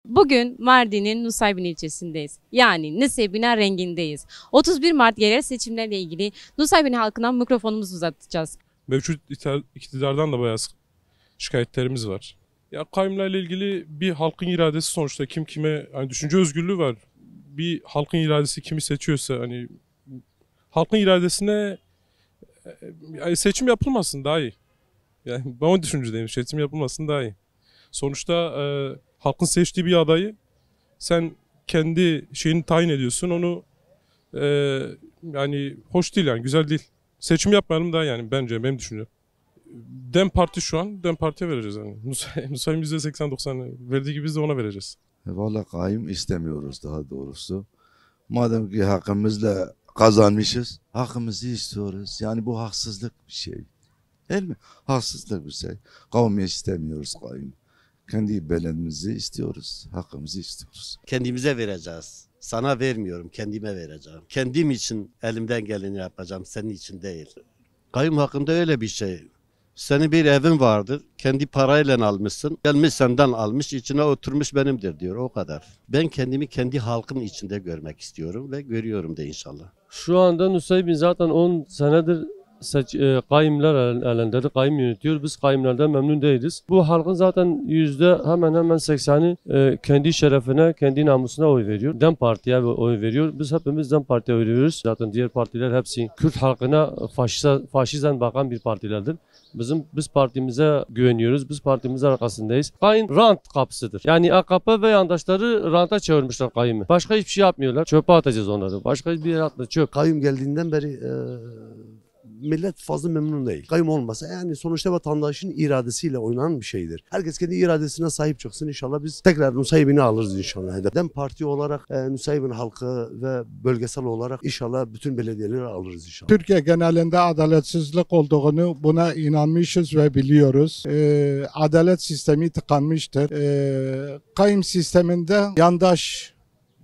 Bugün Mardin'in Nusaybin ilçesindeyiz. Yani Nusaybin rengindeyiz. 31 Mart yerel seçimlerle ilgili Nusaybin halkına mikrofonumuzu uzatacağız. Mevcut iktidardan da bayağı şikayetlerimiz var. Ya kayyumlarla ilgili bir halkın iradesi sonuçta kim kime hani düşünce özgürlüğü var. Bir halkın iradesi kimi seçiyorsa hani halkın iradesine yani seçim yapılmasın daha iyi. Yani ben o düşüncedeyim. Seçim yapılmasın daha iyi. Sonuçta halkın seçtiği bir adayı sen kendi şeyini tayin ediyorsun. Onu yani hoş değil yani güzel değil. Seçim yapmayalım daha yani bence benim düşüncem. DEM Parti şu an DEM Parti'ye vereceğiz yani. Nusaybin %80-90 verdiği gibi biz de ona vereceğiz. Vallahi kayyum istemiyoruz daha doğrusu. Madem ki hakkımızla kazanmışız, hakkımızı istiyoruz. Yani bu haksızlık bir şey. Değil mi? Haksızlık bir şey. Kavmi istemiyoruz kayyum. Kendi beledimizi istiyoruz, hakkımızı istiyoruz. Kendimize vereceğiz. Sana vermiyorum, kendime vereceğim. Kendim için elimden geleni yapacağım, senin için değil. Kayyum hakkında öyle bir şey. Senin bir evin vardır, kendi parayla almışsın. Gelmiş senden almış, içine oturmuş benimdir diyor, o kadar. Ben kendimi kendi halkın içinde görmek istiyorum ve görüyorum da inşallah. Şu anda Nusaybin zaten 10 senedir kayyumlar elinde, kayyum yönetiyor. Biz kayyumlardan memnun değiliz. Bu halkın zaten hemen hemen 80'i kendi şerefine, kendi namusuna oy veriyor. DEM Parti'ye oy veriyor. Biz hepimiz DEM Parti'ye oy veriyoruz. Zaten diğer partiler hepsi Kürt halkına faşizan bakan bir partilerdir. Biz partimize güveniyoruz. Biz partimize arkasındayız. Kayyum rant kapısıdır. Yani AKP ve yandaşları ranta çevirmişler kayyumu. Başka hiçbir şey yapmıyorlar. Çöpe atacağız onları. Başka hiçbir yere atma. Çöp. Kayyum geldiğinden beri millet fazla memnun değil. Kayyum olmasa yani sonuçta vatandaşın iradesiyle oynanan bir şeydir. Herkes kendi iradesine sahip çıksın inşallah biz tekrar Nusaybin'i alırız inşallah. DEM Parti olarak Nusaybin halkı ve bölgesel olarak inşallah bütün belediyeleri alırız inşallah. Türkiye genelinde adaletsizlik olduğunu buna inanmışız ve biliyoruz. Adalet sistemi tıkanmıştır. Kayyum sisteminde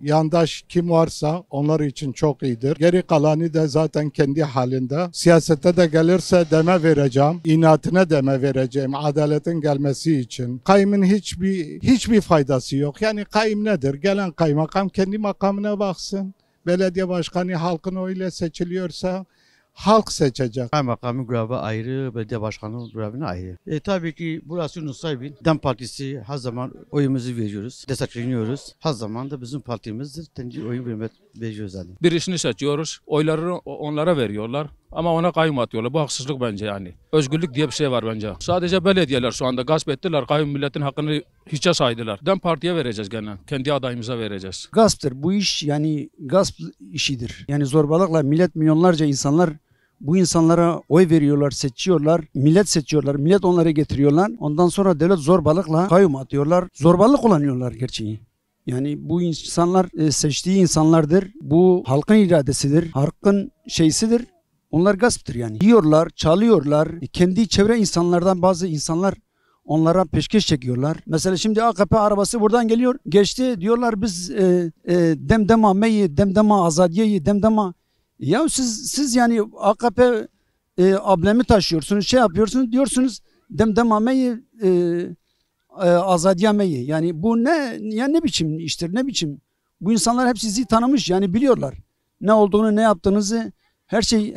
yandaş kim varsa onlar için çok iyidir. Geri kalanı da zaten kendi halinde. Siyasete de gelirse deme vereceğim. İnatına deme vereceğim. Adaletin gelmesi için. Kayyumun hiçbir faydası yok. Yani kayyum nedir? Gelen kaymakam kendi makamına baksın. Belediye başkanı halkın oyuyla seçiliyorsa halk seçecek. Kaymakamın görevi ayrı, belediye başkanının görevine ayrı. Tabii ki burası Nusaybin. DEM Partisi her zaman oyumuzu veriyoruz, destekleniyoruz. Her zaman da bizim partimizdir. Kendi oyu veriyoruz yani. Birisini seçiyoruz, oyları onlara veriyorlar. Ama ona kayyum atıyorlar. Bu haksızlık bence yani. Özgürlük diye bir şey var bence. Sadece belediyeler şu anda gasp ettiler. Kayyum milletin hakkını hiçe saydılar. DEM Parti'ye vereceğiz gene. Kendi adayımıza vereceğiz. Gasptır. Bu iş yani gasp işidir. Yani zorbalıkla milyonlarca insanlar bu insanlara oy veriyorlar, seçiyorlar, millet seçiyorlar, millet onları getiriyorlar. Ondan sonra devlet zorbalıkla kayyum atıyorlar, zorbalık kullanıyorlar gerçeği. Yani bu insanlar seçtiği insanlardır, bu halkın iradesidir, halkın şeysidir. Onlar gasptır yani. Yiyorlar, çalıyorlar. Kendi çevre insanlardan bazı insanlar onlara peşkeş çekiyorlar. Mesela şimdi AKP arabası buradan geliyor, geçti diyorlar biz demdema meyi, demdema azadiyeyi, demdema. Ya siz yani AKP ablemi taşıyorsunuz, şey yapıyorsunuz, diyorsunuz demdemameyi azadiyemeyi. Yani bu ne biçim iştir, ne biçim? Bu insanlar hep sizi tanımış yani biliyorlar. Ne olduğunu, ne yaptığınızı, herkes